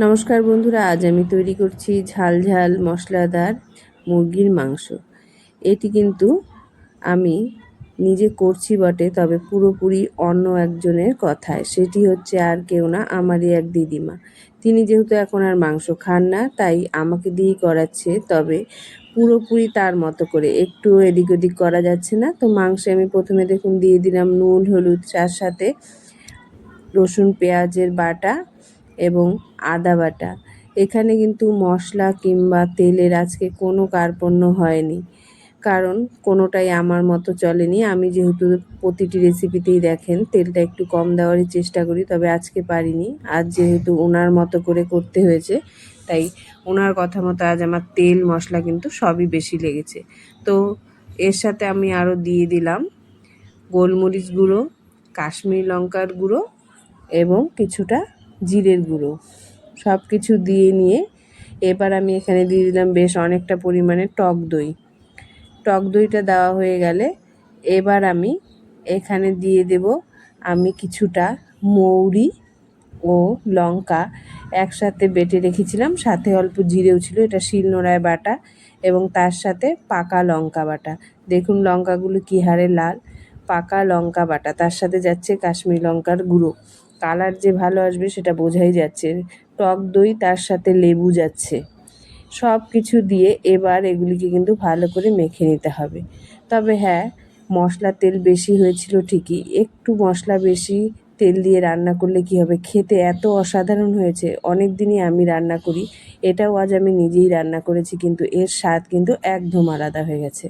নমস্কার বন্ধুরা, আজ আমি তৈরি করছি ঝাল ঝাল মশলাদার মুরগির মাংস। এটি কিন্তু আমি নিজে করছি বটে, তবে পুরোপুরি অন্য একজনের কথায়। সেটি হচ্ছে আর কেউ না, আমারই এক দিদিমা। তিনি যেহেতু এখন আর মাংস খান না, তাই আমাকে দিয়েই করাচ্ছে। তবে পুরোপুরি তার মতো করে, একটু এদিক ওদিক করা যাচ্ছে না। তো মাংসে আমি প্রথমে দেখুন দিয়ে দিলাম নুন হলুদ, তার সাথে রসুন পেঁয়াজের বাটা এবং আদা বাটা। এখানে কিন্তু মশলা কিংবা তেলের আজকে কোনো কার্পণ্য হয়নি, কারণ কোনোটাই আমার মতো চলেনি। আমি যেহেতু প্রতিটি রেসিপিতেই দেখেন তেলটা একটু কম দেওয়ারই চেষ্টা করি, তবে আজকে পারিনি। আজ যেহেতু ওনার মতো করে করতে হয়েছে, তাই ওনার কথা মতো আজ আমার তেল মশলা কিন্তু সবই বেশি লেগেছে। তো এর সাথে আমি আরও দিয়ে দিলাম গোলমরিচ গুঁড়ো, কাশ্মীরি লঙ্কার গুঁড়ো এবং কিছুটা জিরের গুঁড়ো। সব কিছু দিয়ে নিয়ে এবার আমি এখানে দিয়ে দিলাম বেশ অনেকটা পরিমাণে টক দই। টক দইটা দেওয়া হয়ে গেলে এবার আমি এখানে দিয়ে দেব আমি কিছুটা মৌরি ও লঙ্কা একসাথে বেটে রেখেছিলাম, সাথে অল্প জিরেও ছিল, এটা শিলনোড়ায় বাটা, এবং তার সাথে পাকা লঙ্কা বাটা। দেখুন লঙ্কাগুলো কী হারে লাল। পাকা লঙ্কা বাটা, তার সাথে যাচ্ছে কাশ্মীরি লঙ্কার গুঁড়ো। কালার যে ভালো আসবে সেটা বোঝাই যাচ্ছে। টক দই, তার সাথে লেবু যাচ্ছে। সব কিছু দিয়ে এবার এগুলিকে কিন্তু ভালো করে মেখে নিতে হবে। তবে হ্যাঁ, মশলা তেল বেশি হয়েছিল ঠিকই, একটু মশলা বেশি তেল দিয়ে রান্না করলে কি হবে, খেতে এত অসাধারণ হয়েছে। অনেক দিনই আমি রান্না করি, এটাও আজ আমি নিজেই রান্না করেছি, কিন্তু এর স্বাদ কিন্তু একদম আলাদা হয়ে গেছে।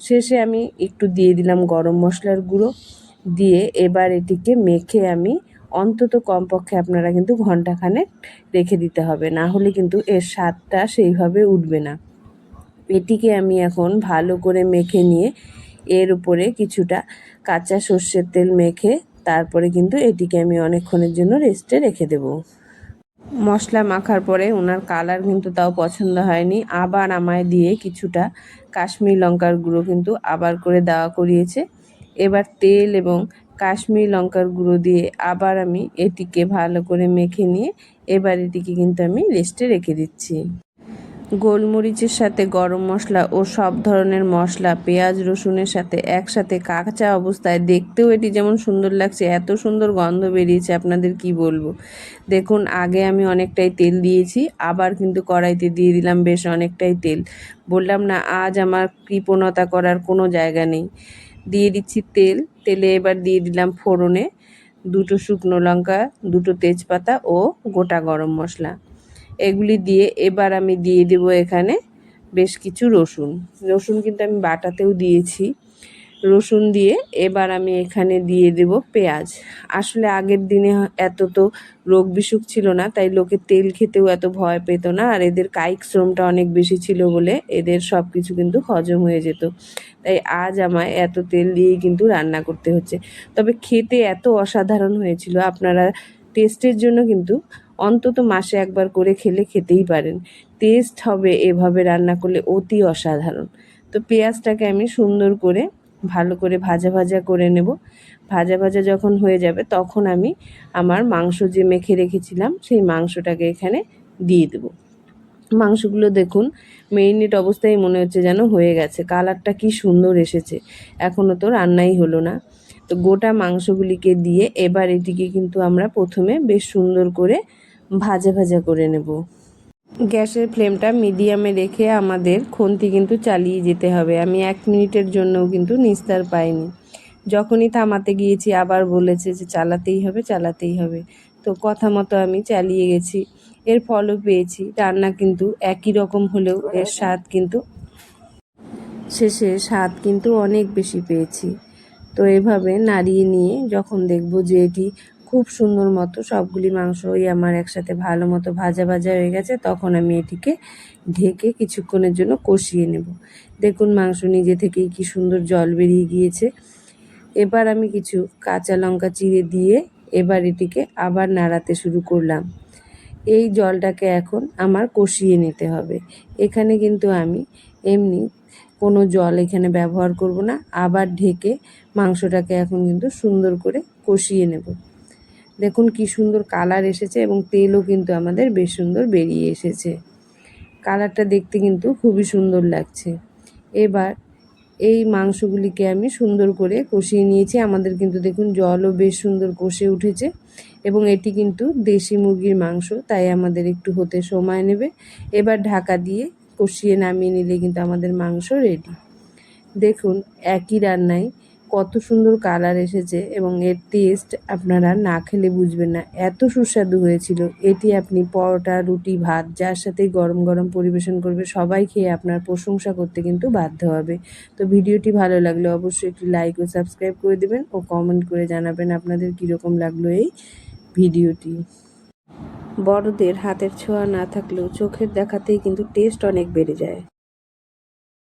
শেষে আমি একটু দিয়ে দিলাম গরম মশলার গুঁড়ো, দিয়ে এবার এটিকে মেখে আমি অন্তত কমপক্ষে আপনারা কিন্তু ঘন্টাখানেক রেখে দিতে হবে, না হলে কিন্তু এর স্বাদটা সেইভাবে উঠবে না। এটিকে আমি এখন ভালো করে মেখে নিয়ে এর উপরে কিছুটা কাঁচা সর্ষের তেল মেখে তারপরে কিন্তু এটিকে আমি অনেকক্ষণের জন্য রেস্টে রেখে দেব। মশলা মাখার পরে ওনার কালার কিন্তু তাও পছন্দ হয়নি, আবার আমায় দিয়ে কিছুটা কাশ্মীরি লঙ্কার গুঁড়ো কিন্তু আবার করে দেওয়া করিয়েছে। এবার তেল এবং কাশ্মীরি লঙ্কার গুঁড়ো দিয়ে আবার আমি এটিকে ভালো করে মেখে নিয়ে এবার এটিকে কিন্তু আমি রেস্টে রেখে দিচ্ছি। গোলমরিচের সাথে গরম মশলা ও সব ধরনের মশলা পেঁয়াজ রসুনের সাথে একসাথে কাঁচা অবস্থায় দেখতেও এটি যেমন সুন্দর লাগছে, এত সুন্দর গন্ধ বেরিয়েছে আপনাদের কি বলবো। দেখুন আগে আমি অনেকটাই তেল দিয়েছি, আবার কিন্তু কড়াইতে দিয়ে দিলাম বেশ অনেকটাই তেল। বললাম না আজ আমার কৃপণতা করার কোনো জায়গা নেই। দিয়ে দিচ্ছি তেল, তেলে এবার দিয়ে দিলাম ফোড়নে দুটো শুকনো লঙ্কা, দুটো তেজপাতা ও গোটা গরম মশলা। এগুলি দিয়ে এবার আমি দিয়ে দেব এখানে বেশ কিছু রসুন। রসুন কিন্তু আমি বাটাতেও দিয়েছি। রসুন দিয়ে এবার আমি এখানে দিয়ে দেব পেঁয়াজ। আসলে আগের দিনে এত তো রোগ বিসুখ ছিল না, তাই লোকে তেল খেতেও এত ভয় পেত না, আর এদের কায়িক শ্রমটা অনেক বেশি ছিল বলে এদের সব কিছু কিন্তু হজম হয়ে যেত। তাই আজ আমায় এত তেল দিয়েই কিন্তু রান্না করতে হচ্ছে। তবে খেতে এত অসাধারণ হয়েছিল, আপনারা টেস্টের জন্য কিন্তু অন্তত মাসে একবার করে খেতেই পারেন। টেস্ট হবে এভাবে রান্না করলে অতি অসাধারণ। তো পেঁয়াজটাকে আমি সুন্দর করে ভালো করে ভাজা ভাজা করে নেব। ভাজা ভাজা যখন হয়ে যাবে তখন আমি আমার মাংস যে মেখে রেখেছিলাম সেই মাংসটাকে এখানে দিয়ে দেব। মাংসগুলো দেখুন মেরিনেট অবস্থায় মনে হচ্ছে যেন হয়ে গেছে, কালারটা কি সুন্দর এসেছে। এখনও তো রান্নাই হলো না। তো গোটা মাংসগুলিকে দিয়ে এবার এটিকে কিন্তু আমরা প্রথমে বেশ সুন্দর করে ভাজা ভাজা করে নেব। গ্যাসের ফ্লেমটা মিডিয়ামে রেখে আমাদের খুন্তি কিন্তু চালিয়ে যেতে হবে। আমি 1 মিনিটের জন্যও কিন্তু নিস্তার পাইনি। যখনই থামাতে গিয়েছি আবার বলেছে যে চালাতেই হবে চালাতেই হবে। তো কথা মতো আমি চালিয়ে গেছি, এর ফলও পেয়েছি। রান্না কিন্তু একই রকম হলেও এর স্বাদ কিন্তু অনেক বেশি পেয়েছি। তো এভাবে নাড়িয়ে নিয়ে যখন দেখব যে এটি খুব সুন্দর মতো সবগুলি মাংসই আমার একসাথে ভালো মতো ভাজা ভাজা হয়ে গেছে, তখন আমি এটিকে ঢেকে কিছুক্ষণের জন্য কষিয়ে নেব। দেখুন মাংস নিজে থেকেই কি সুন্দর জল বেরিয়ে গিয়েছে। এবার আমি কিছু কাঁচা লঙ্কা চিড়ে দিয়ে এবার এটিকে আবার নাড়াতে শুরু করলাম। এই জলটাকে এখন আমার কষিয়ে নিতে হবে। এখানে কিন্তু আমি এমনি কোনো জল এখানে ব্যবহার করব না, আবার ঢেকে মাংসটাকে এখন কিন্তু সুন্দর করে কষিয়ে নেব। দেখুন কি সুন্দর কালার এসেছে এবং তেলও কিন্তু আমাদের বেশ সুন্দর বেরিয়ে এসেছে। কালারটা দেখতে কিন্তু খুবই সুন্দর লাগছে। এবার এই মাংসগুলিকে আমি সুন্দর করে কষিয়ে নিয়েছি। আমাদের কিন্তু দেখুন জলও বেশ সুন্দর কষে উঠেছে এবং এটি কিন্তু দেশি মুরগির মাংস, তাই আমাদের একটু হতে সময় নেবে। এবার ঢাকা দিয়ে কষিয়ে নামিয়ে নিলে কিন্তু আমাদের মাংস রেডি। দেখুন একই রান্নায় কত সুন্দর কালার এসেছে এবং এর টেস্ট আপনারা না খেলে বুঝবেন না, এত সুস্বাদু হয়েছিল। এটি আপনি পরোটা, রুটি, ভাত যার সাথেই গরম গরম পরিবেশন করবে, সবাই খেয়ে আপনার প্রশংসা করতে কিন্তু বাধ্য হবে। তো ভিডিওটি ভালো লাগলে অবশ্যই একটি লাইক ও সাবস্ক্রাইব করে দেবেন ও কমেন্ট করে জানাবেন আপনাদের কীরকম লাগলো এই ভিডিওটি। বড়দের হাতের ছোঁয়া না থাকলেও চোখের দেখাতেই কিন্তু টেস্ট অনেক বেড়ে যায়।